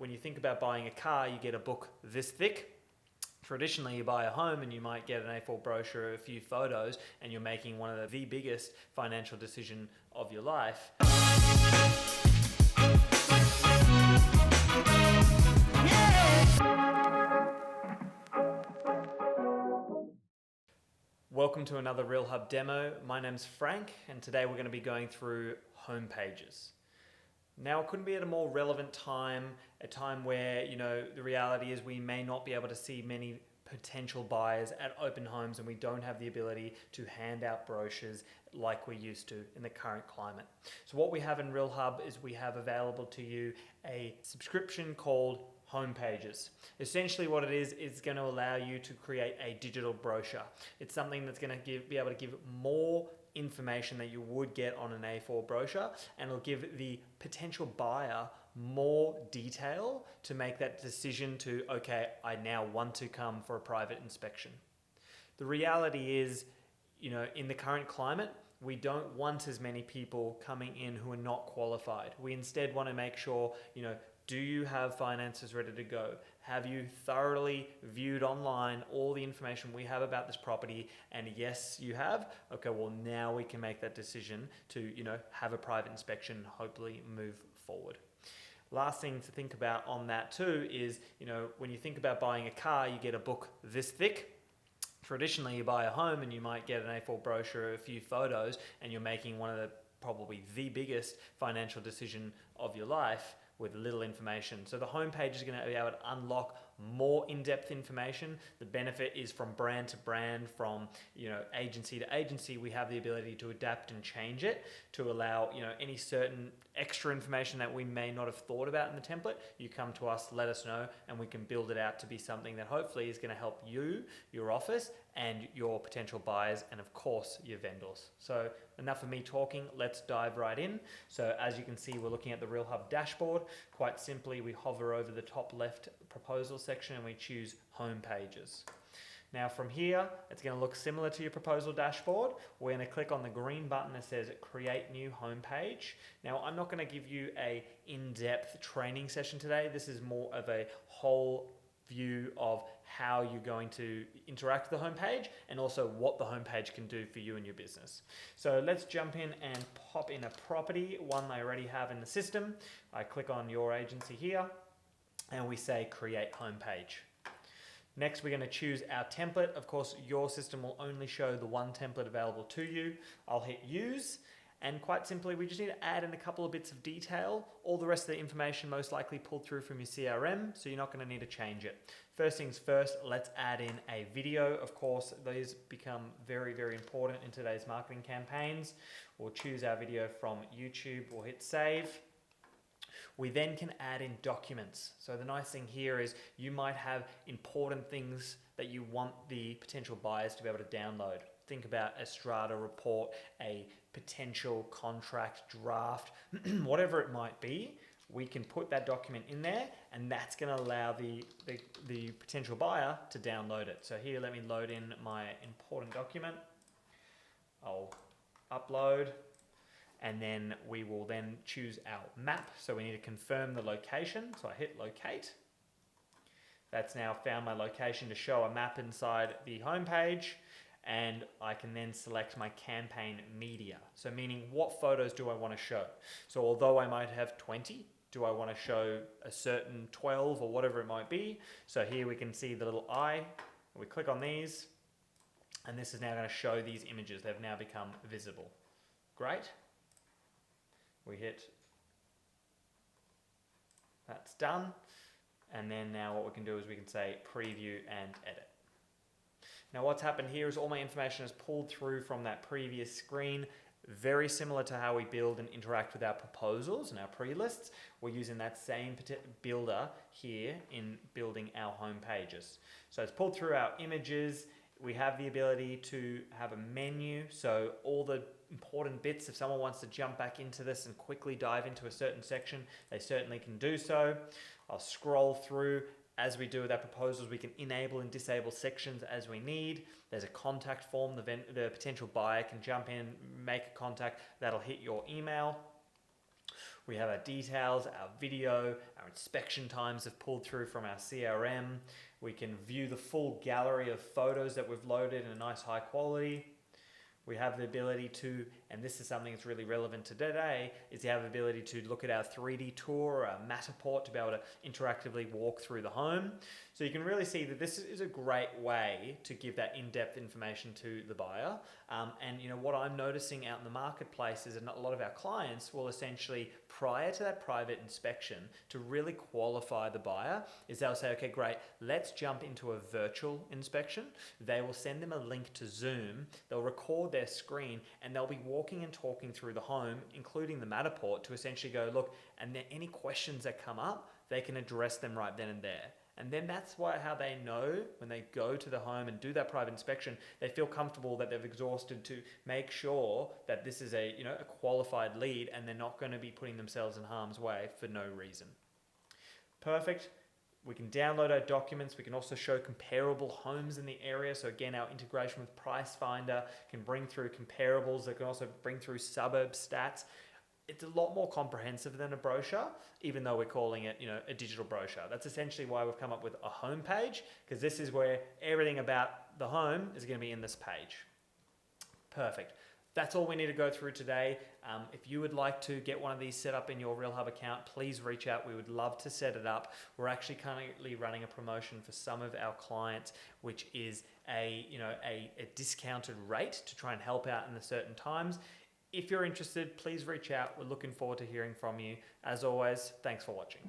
when you think about buying a car, you get a book this thick. Traditionally, you buy a home and you might get an A4 brochure, a few photos, and you're making one of the biggest financial decision of your life. Welcome to another Real Hub demo. My name's Frank, and today we're going to be going through home pages. Now, it couldn't be at a more relevant time, a time where, the reality is we may not be able to see many potential buyers at open homes, and we don't have the ability to hand out brochures like we used to in the current climate. So what we have in Real Hub is we have available to you a subscription called Home Pages. Essentially what it is going to allow you to create a digital brochure. It's something that's going to be able to give more information that you would get on an A4 brochure, and it'll give the potential buyer more detail to make that decision to, okay, I now want to come for a private inspection. The reality is, in the current climate, we don't want as many people coming in who are not qualified. We instead want to make sure, do you have finances ready to go? Have you thoroughly viewed online all the information we have about this property? And yes, you have. Okay, well, now we can make that decision to, have a private inspection and hopefully move forward. Last thing to think about on that too is, when you think about buying a car, you get a book this thick. Traditionally, you buy a home and you might get an A4 brochure, a few photos, and you're making one of probably the biggest financial decision of your life with little information. So the homepage is going to be able to unlock more in-depth information. The benefit is from brand to brand, from agency to agency, we have the ability to adapt and change it to allow any certain extra information that we may not have thought about in the template. You come to us, let us know, and we can build it out to be something that hopefully is going to help you, your office, and your potential buyers, and of course your vendors. So enough of me talking, let's dive right in. So as you can see, we're looking at the Real Hub dashboard. Quite simply, we hover over the top left proposal section and we choose Home Pages. Now from here, it's going to look similar to your proposal dashboard. We're going to click on the green button that says Create New Home Page. Now I'm not going to give you a in-depth training session today. This is more of a whole view of how you're going to interact with the homepage and also what the homepage can do for you and your business. So let's jump in and pop in a property, one I already have in the system. I click on your agency here and we say create homepage. Next, we're going to choose our template. Of course, your system will only show the one template available to you. I'll hit use. And quite simply, we just need to add in a couple of bits of detail. All the rest of the information most likely pulled through from your CRM, so you're not going to need to change it. First things first, let's add in a video. Of course, these become very, very important in today's marketing campaigns. We'll choose our video from YouTube. We'll hit save. We then can add in documents. So the nice thing here is you might have important things that you want the potential buyers to be able to download. Think about a strata report, a potential contract draft, whatever it might be. We can put that document in there, and that's going to allow the potential buyer to download it. So here, let me load in my important document. I'll upload, and then we will then choose our map. So we need to confirm the location. So I hit locate. That's now found my location to show a map inside the homepage. And I can then select my campaign media. So meaning, what photos do I want to show? So although I might have 20, do I want to show a certain 12 or whatever it might be? So here we can see the little eye. We click on these, and this is now going to show these images. They've now become visible. Great. We hit, that's done. And then now what we can do is we can say preview and edit. Now what's happened here is all my information is pulled through from that previous screen, very similar to how we build and interact with our proposals and our pre-lists. We're using that same builder here in building our home pages. So it's pulled through our images. We have the ability to have a menu, so all the important bits, if someone wants to jump back into this and quickly dive into a certain section, they certainly can do so. I'll scroll through. As we do with our proposals, we can enable and disable sections as we need. There's a contact form. The potential buyer can jump in, make a contact. That'll hit your email. We have our details, our video, our inspection times have pulled through from our CRM. We can view the full gallery of photos that we've loaded in a nice high quality. We have the ability to, and this is something that's really relevant to today, is you have the ability to look at our 3D tour, our Matterport, to be able to interactively walk through the home. So you can really see that this is a great way to give that in-depth information to the buyer. And what I'm noticing out in the marketplace is that a lot of our clients will essentially, prior to that private inspection, to really qualify the buyer, is they'll say, okay, great, let's jump into a virtual inspection. They will send them a link to Zoom. They'll record their screen and they'll be walking and talking through the home, including the Matterport, to essentially go, look, and then any questions that come up, they can address them right then and there. And then that's how they know when they go to the home and do that private inspection, they feel comfortable that they've exhausted to make sure that this is a qualified lead and they're not going to be putting themselves in harm's way for no reason. Perfect. We can download our documents. We can also show comparable homes in the area. So again, our integration with Price Finder can bring through comparables. That can also bring through suburb stats. It's a lot more comprehensive than a brochure, even though we're calling it, a digital brochure. That's essentially why we've come up with a home page, because this is where everything about the home is going to be in this page. Perfect. That's all we need to go through today. If you would like to get one of these set up in your RealHub account, please reach out. We would love to set it up. We're actually currently running a promotion for some of our clients, which is a discounted rate to try and help out in the certain times. If you're interested, please reach out. We're looking forward to hearing from you. As always, thanks for watching.